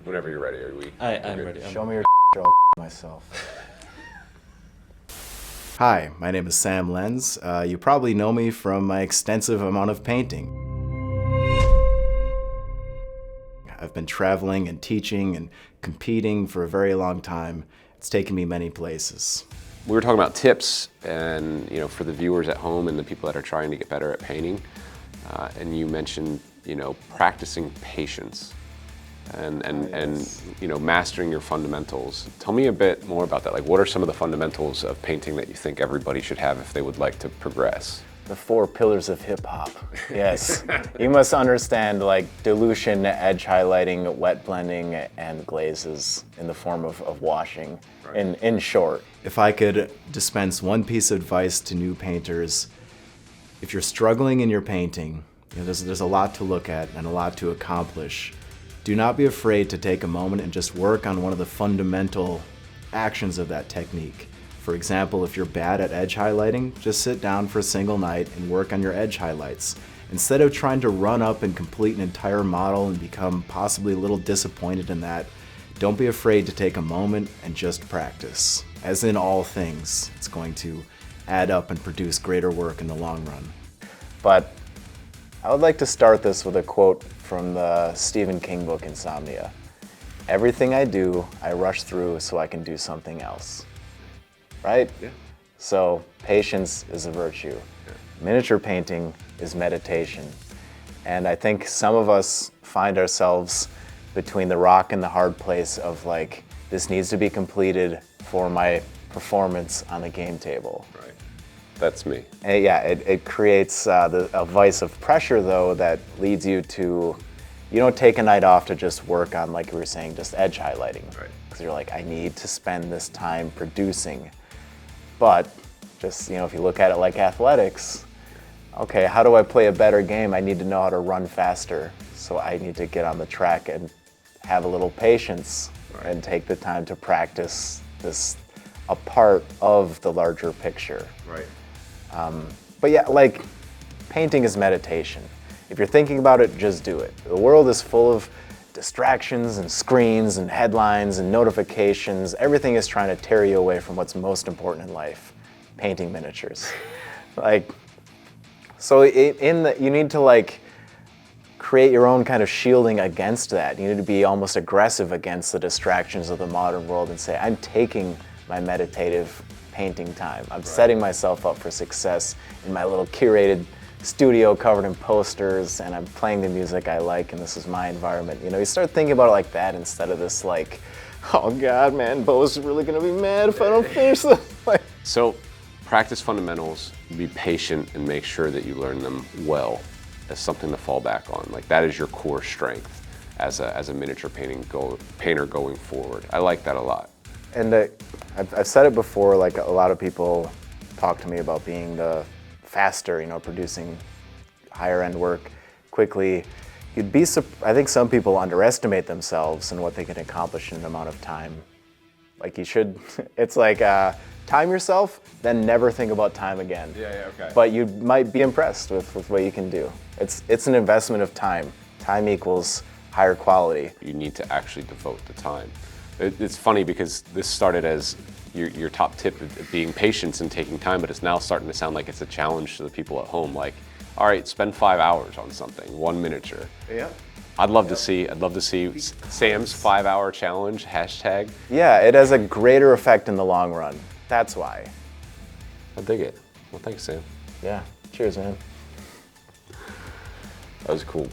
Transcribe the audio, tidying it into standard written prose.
Whenever you're ready, are we? I'm ready. Show me your I'll myself. Hi, my name is Sam Lenz. You probably know me from my extensive amount of painting. I've been traveling and teaching and competing for a very long time. It's taken me many places. We were talking about tips and, for the viewers at home and the people that are trying to get better at painting. And you mentioned, practicing patience and mastering your fundamentals. Tell me a bit more about that. Like, what are some of the fundamentals of painting that you think everybody should have if they would like to progress? The 4 pillars of hip hop. Yes. You must understand dilution, edge highlighting, wet blending, and glazes in the form of washing, right. In short. If I could dispense one piece of advice to new painters, if you're struggling in your painting, there's a lot to look at and a lot to accomplish. Do not be afraid to take a moment and just work on one of the fundamental actions of that technique. For example, if you're bad at edge highlighting, just sit down for a single night and work on your edge highlights. Instead of trying to run up and complete an entire model and become possibly a little disappointed in that, don't be afraid to take a moment and just practice. As in all things, it's going to add up and produce greater work in the long run. But I would like to start this with a quote from the Stephen King book, Insomnia. Everything I do, I rush through so I can do something else. Right? Yeah. So patience is a virtue. Yeah. Miniature painting is meditation. And I think some of us find ourselves between the rock and the hard place of this needs to be completed for my performance on the game table. Right. That's me. And yeah, it creates a vice of pressure though that leads you to, you don't take a night off to just work on, like you were saying, just edge highlighting. Right. Because you're I need to spend this time producing. But just, if you look at it like athletics, okay, how do I play a better game? I need to know how to run faster. So I need to get on the track and have a little patience, right, and take the time to practice this a part of the larger picture. Right. But yeah, painting is meditation. If you're thinking about it, just do it. The world is full of distractions and screens and headlines and notifications. Everything is trying to tear you away from what's most important in life, painting miniatures. So you need to create your own kind of shielding against that. You need to be almost aggressive against the distractions of the modern world and say, I'm taking my meditative painting time. I'm setting myself up for success in my little curated studio covered in posters, and I'm playing the music I like, and this is my environment. You start thinking about it like that instead of this oh God, man, Bo's really gonna be mad if I don't finish this. So practice fundamentals, be patient, and make sure that you learn them well as something to fall back on. That is your core strength as a miniature painter going forward. I like that a lot. And I've said it before, a lot of people talk to me about being the faster, producing higher end work quickly. I think some people underestimate themselves and what they can accomplish in an amount of time. You should, it's time yourself, then never think about time again. Yeah, okay. But you might be impressed with what you can do. It's an investment of time. Time equals higher quality. You need to actually devote the time. It's funny because this started as your top tip of being patient and taking time, but it's now starting to sound like it's a challenge to the people at home. All right, spend 5 hours on something, one miniature. Yeah. I'd love to see Sam's 5-hour challenge, hashtag. Yeah, it has a greater effect in the long run. That's why. I dig it. Well, thanks, Sam. Yeah, cheers, man. That was cool.